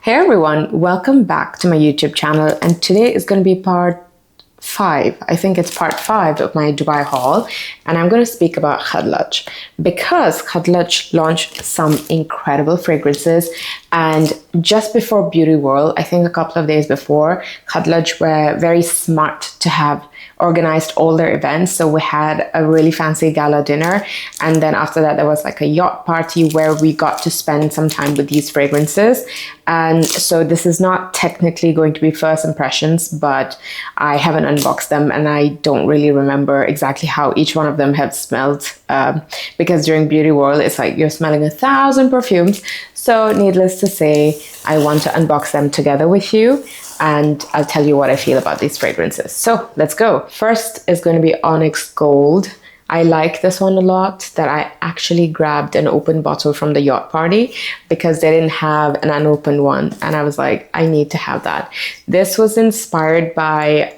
Hey everyone, welcome back to my YouTube channel, and today is going to be part 5. I think it's part 5 of my Dubai haul, and I'm going to speak about Khadlaj because Khadlaj launched some incredible fragrances. And just before Beauty World, I think a couple of days before, Khadlaj were very smart to have organized all their events. So we had a really fancy gala dinner, and then after that there was like a yacht party where we got to spend some time with these fragrances. And so this is not technically going to be first impressions, but I haven't unboxed them and I don't really remember exactly how each one of them have smelled, because during Beauty World it's like you're smelling 1,000 perfumes. So needless to say, I want to unbox them together with you, and I'll tell you what I feel about these fragrances. So let's go. First is going to be Onyx Gold. I like this one a lot, that I actually grabbed an open bottle from the yacht party because they didn't have an unopened one. And I was like, I need to have that. This was inspired by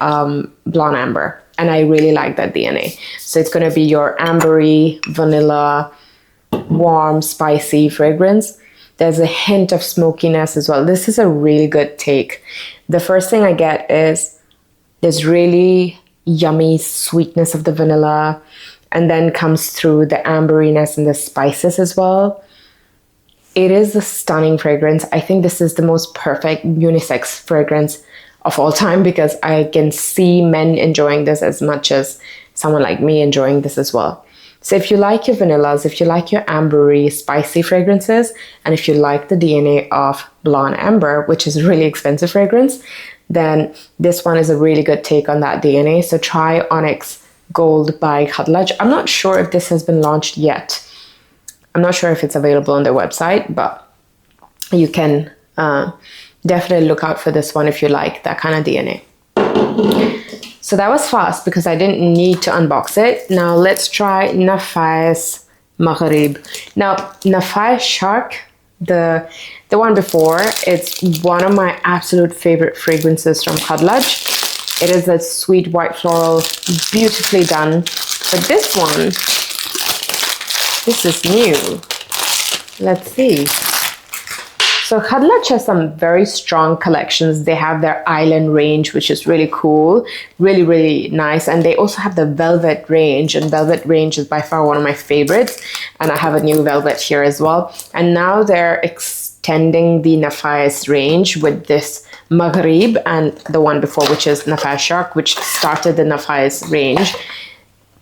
Blonde Amber, and I really like that DNA. So it's going to be your ambery, vanilla, warm, spicy fragrance. There's a hint of smokiness as well. This is a really good take. The first thing I get is this really yummy sweetness of the vanilla, and then comes through the amberiness and the spices as well. It is a stunning fragrance. I think this is the most perfect unisex fragrance of all time because I can see men enjoying this as much as someone like me enjoying this as well. So if you like your vanillas, if you like your ambery, spicy fragrances, and if you like the DNA of Blonde Amber, which is a really expensive fragrance, then this one is a really good take on that DNA. So try Onyx Gold by Khadlaj. I'm not sure if this has been launched yet. I'm not sure if it's available on their website, but you can definitely look out for this one if you like that kind of DNA. So that was fast because I didn't need to unbox it. Now let's try Nafais Maharib. Now Nafais Shark, the one before, it's one of my absolute favorite fragrances from Khadlaj. It is a sweet white floral, beautifully done. But this one, this is new. Let's see. So Khadlaj has some very strong collections. They have their Island range, which is really cool, really, really nice. And they also have the Velvet range, and Velvet range is by far one of my favorites. And I have a new Velvet here as well. And now they're extending the Nafais range with this Magrib and the one before, which is Nafais Shark, which started the Nafais range.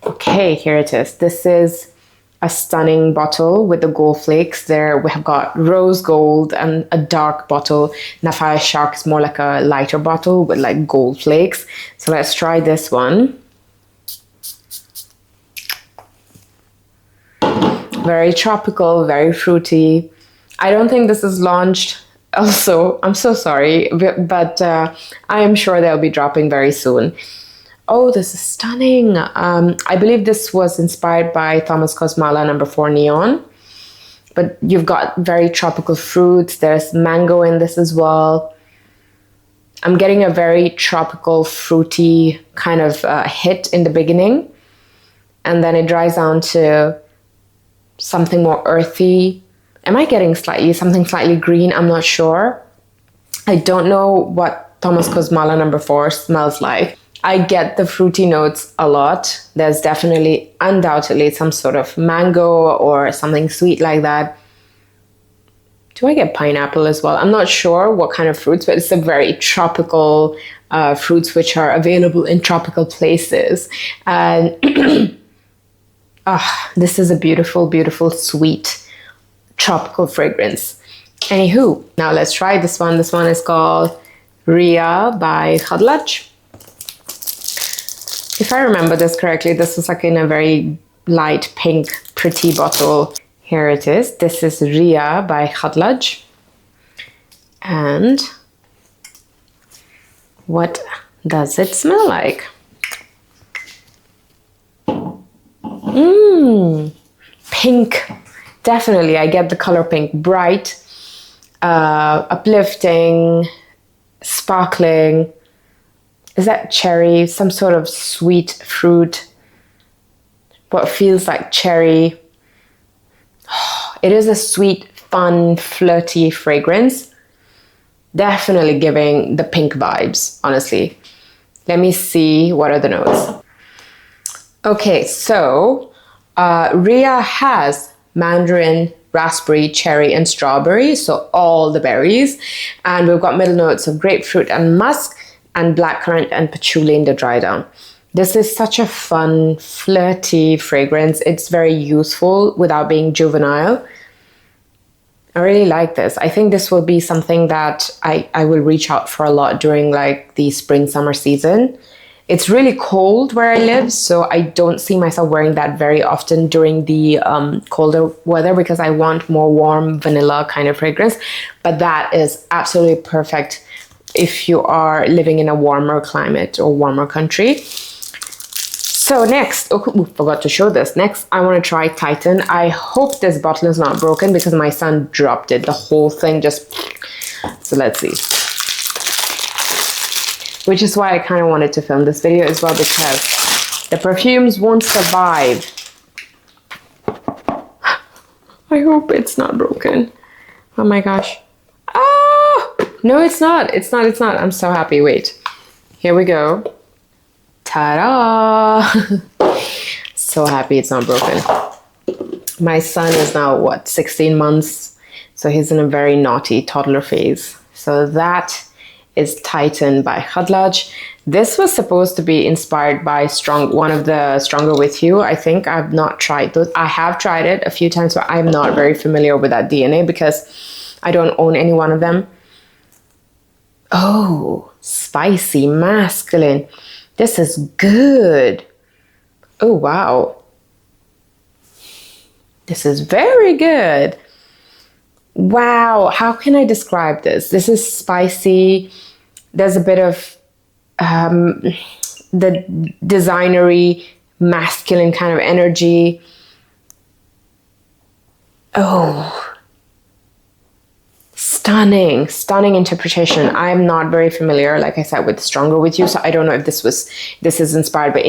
Okay, here it is. This is a stunning bottle with the gold flakes. There we have got rose gold and a dark bottle. Nafais Shark is more like a lighter bottle with like gold flakes. So let's try this one. Very tropical, very fruity. I don't think this is launched. Also, I'm so sorry, but I am sure they'll be dropping very soon. Oh, this is stunning. I believe this was inspired by Thomas Cosmala No. 4 Neon. But you've got very tropical fruits. There's mango in this as well. I'm getting a very tropical, fruity kind of hit in the beginning. And then it dries down to something more earthy. Am I getting something slightly green? I'm not sure. I don't know what Thomas Cosmala No. 4 smells like. I get the fruity notes a lot. There's definitely, undoubtedly, some sort of mango or something sweet like that. Do I get pineapple as well? I'm not sure what kind of fruits, but it's a very tropical fruits which are available in tropical places. And this is a beautiful, beautiful, sweet, tropical fragrance. Anywho, now let's try this one. This one is called Ria by Khadlaj. If I remember this correctly, this was like in a very light pink, pretty bottle. Here it is. This is Ria by Khadlaj. And what does it smell like? Pink. Definitely, I get the color pink. Bright, uplifting, sparkling. Is that cherry? Some sort of sweet fruit. What feels like cherry. It is a sweet, fun, flirty fragrance. Definitely giving the pink vibes, honestly. Let me see, what are the notes? Okay, so Rhea has mandarin, raspberry, cherry, and strawberry, so all the berries. And we've got middle notes of grapefruit and musk, and blackcurrant and patchouli in the dry down. This is such a fun, flirty fragrance. It's very youthful without being juvenile. I really like this. I think this will be something that I will reach out for a lot during like the spring, summer season. It's really cold where I live, so I don't see myself wearing that very often during the colder weather because I want more warm vanilla kind of fragrance. But that is absolutely perfect if you are living in a warmer climate or warmer country. So next, oh, forgot to show this. Next, I want to try Titan. I hope this bottle is not broken because my son dropped it. The whole thing just... So let's see. Which is why I kind of wanted to film this video as well, because the perfumes won't survive. I hope it's not broken. Oh my gosh. Oh! No, it's not. It's not. It's not. I'm so happy. Wait. Here we go. Ta-da! So happy it's not broken. My son is now, what, 16 months? So he's in a very naughty toddler phase. So that is Titan by Khadlaj. This was supposed to be inspired by one of the Stronger With You. I think I've not tried those. I have tried it a few times, but I'm not very familiar with that DNA because I don't own any one of them. Oh, spicy, masculine. This is good. Oh, wow. This is very good. Wow, how can I describe this? This is spicy. There's a bit of the designery, masculine kind of energy. Oh, stunning, stunning interpretation. I'm not very familiar, like I said, with Stronger With You, so I don't know if this is inspired by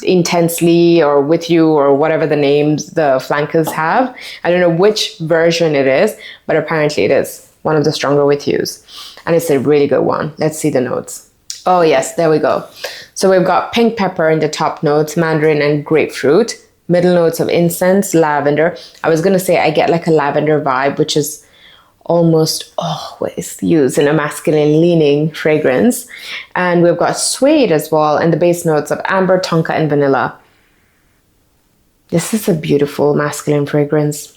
Intensely or With You or whatever the names the flankers have. I don't know which version it is, but apparently it is one of the Stronger With Yous, and it's a really good one. Let's see the notes. Oh yes, there we go. So we've got pink pepper in the top notes, mandarin and grapefruit, middle notes of incense, lavender. I was gonna say I get like a lavender vibe, which is almost always used in a masculine leaning fragrance. And we've got suede as well, and the base notes of amber, tonka, and vanilla. This is a beautiful masculine fragrance.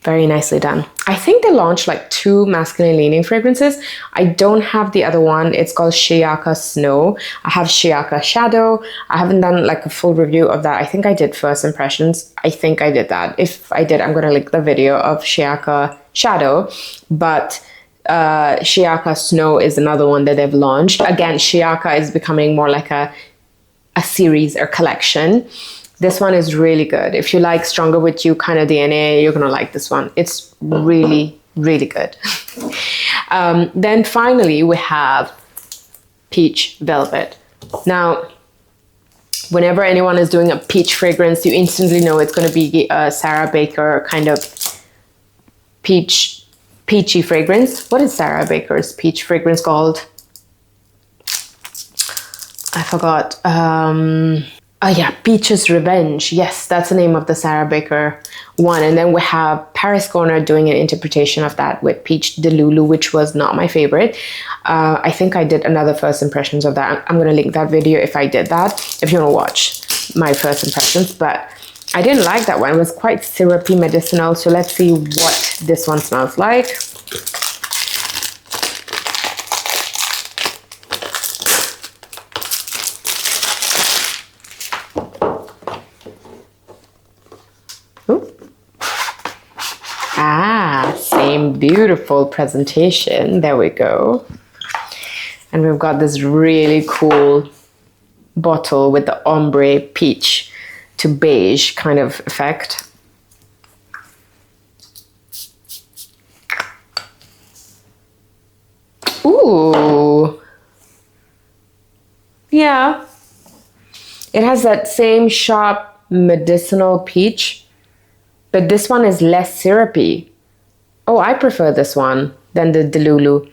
Very nicely done. I think they launched like 2 masculine leaning fragrances. I don't have the other one. It's called Shiaka Snow. I have Shiaka Shadow. I haven't done like a full review of that. I think I did First Impressions. I think I did that. If I did, I'm going to link the video of Shiaka Shadow. But Shiaka Snow is another one that they've launched. Again, Shiaka is becoming more like a series or collection. This one is really good. If you like Stronger With You kind of DNA, you're going to like this one. It's really, really good. Then finally, we have Peach Velvet. Now, whenever anyone is doing a peach fragrance, you instantly know it's going to be a Sarah Baker kind of peachy fragrance. What is Sarah Baker's peach fragrance called? I forgot. Oh yeah, Peach's Revenge. Yes, that's the name of the Sarah Baker one. And then we have Paris Corner doing an interpretation of that with Peach Delulu, which was not my favorite. I think I did another First Impressions of that. I'm going to link that video if I did that, if you want to watch my First Impressions. But I didn't like that one. It was quite syrupy, medicinal. So let's see what this one smells like. Same beautiful presentation. There we go. And we've got this really cool bottle with the ombre peach to beige kind of effect. Ooh. Yeah. It has that same sharp medicinal peach, but this one is less syrupy. Oh, I prefer this one. than the Delulu.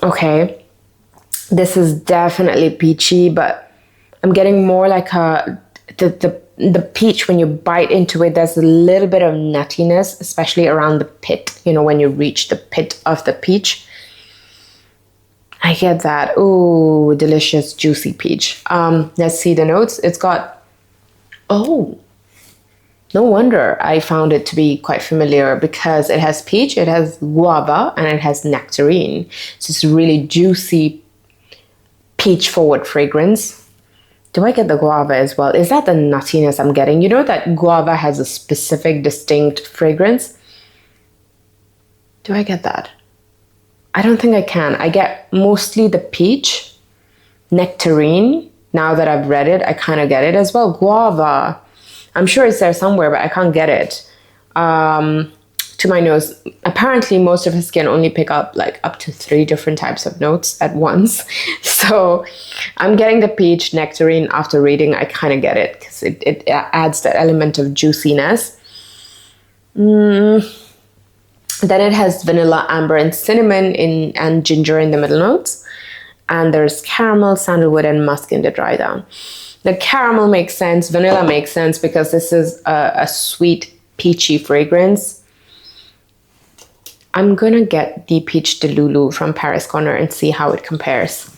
Okay. This is definitely peachy, but I'm getting more like the peach. When you bite into it, there's a little bit of nuttiness, especially around the pit, you know, when you reach the pit of the peach. I get that. Ooh, delicious, juicy peach. Let's see the notes. It's got, oh, no wonder I found it to be quite familiar, because it has peach, it has guava, and it has nectarine. So it's really juicy, peach forward fragrance. Do I get the guava as well? Is that the nuttiness I'm getting? You know that guava has a specific distinct fragrance? Do I get that? I don't think I can. I get mostly the peach, nectarine. Now that I've read it, I kind of get it as well. Guava. I'm sure it's there somewhere, but I can't get it. To my nose. Apparently, most of his skin only pick up like up to 3 different types of notes at once. So I'm getting the peach, nectarine. After reading, I kind of get it, because it adds that element of juiciness. Then it has vanilla, amber, and cinnamon and ginger in the middle notes. And there's caramel, sandalwood, and musk in the dry down. The caramel makes sense. Vanilla makes sense, because this is a sweet, peachy fragrance. I'm going to get the Peach Delulu from Paris Corner and see how it compares.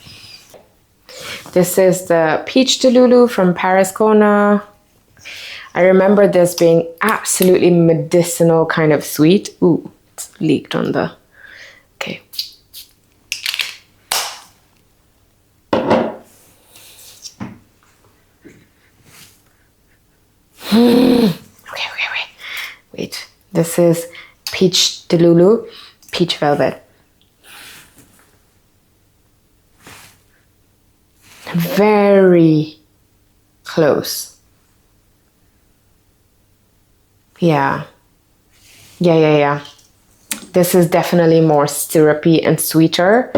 This is the Peach Delulu from Paris Corner. I remember this being absolutely medicinal, kind of sweet. Ooh, it's leaked on the... Okay. Wait. This is Peach Delulu, Peach Velvet. Very close. Yeah. This is definitely more syrupy and sweeter.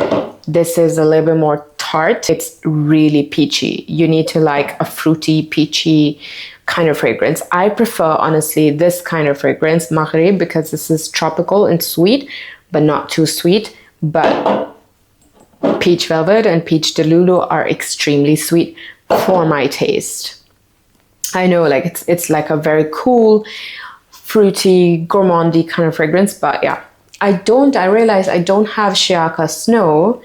This is a little bit more tart. It's really peachy. You need to like a fruity, peachy kind of fragrance. I prefer, honestly, this kind of fragrance, Magrib, because this is tropical and sweet, but not too sweet. But Peach Velvet and Peach Delulu are extremely sweet for my taste. I know, like, it's like a very cool, fruity, gourmandy kind of fragrance, but yeah. I realize I don't have Shiaka Snow.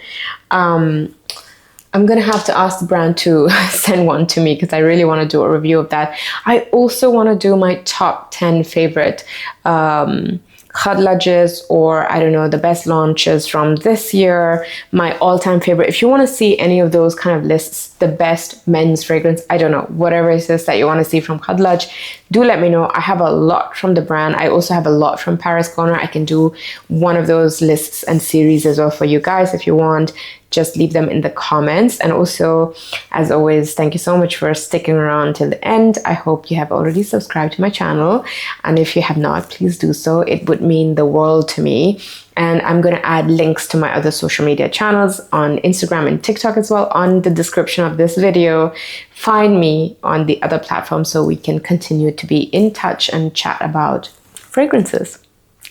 I'm going to have to ask the brand to send one to me, because I really want to do a review of that. I also want to do my top 10 favorite Khadlaj's, or I don't know, the best launches from this year, my all-time favorite. If you want to see any of those kind of lists, the best men's fragrance, I don't know, whatever it is that you want to see from Khadlaj, do let me know. I have a lot from the brand. I also have a lot from Paris Corner. I can do one of those lists and series as well for you guys if you want. Just leave them in the comments. And also, as always, thank you so much for sticking around till the end. I hope you have already subscribed to my channel. And if you have not, please do so. It would mean the world to me. And I'm going to add links to my other social media channels on Instagram and TikTok as well on the description of this video. Find me on the other platforms so we can continue to be in touch and chat about fragrances.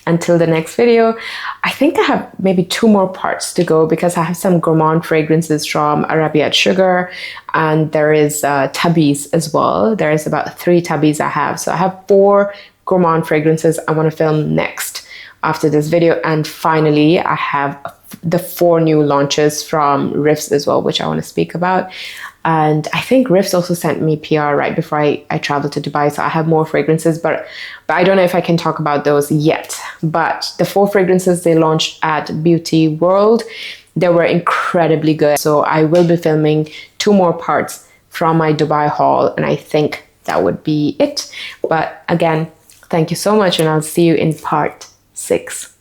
Until the next video, I think I have maybe 2 more parts to go, because I have some gourmand fragrances from Arabiat Sugar, and there is tabis as well. There is about 3 tabis I have. So I have 4 gourmand fragrances I want to film next after this video. And finally, I have the 4 new launches from Riffs as well, which I want to speak about. And I think Riffs also sent me PR right before I traveled to Dubai. So I have more fragrances, but I don't know if I can talk about those yet. But the 4 fragrances they launched at Beauty World, they were incredibly good. So I will be filming 2 more parts from my Dubai haul. And I think that would be it. But again, thank you so much. And I'll see you in part 6.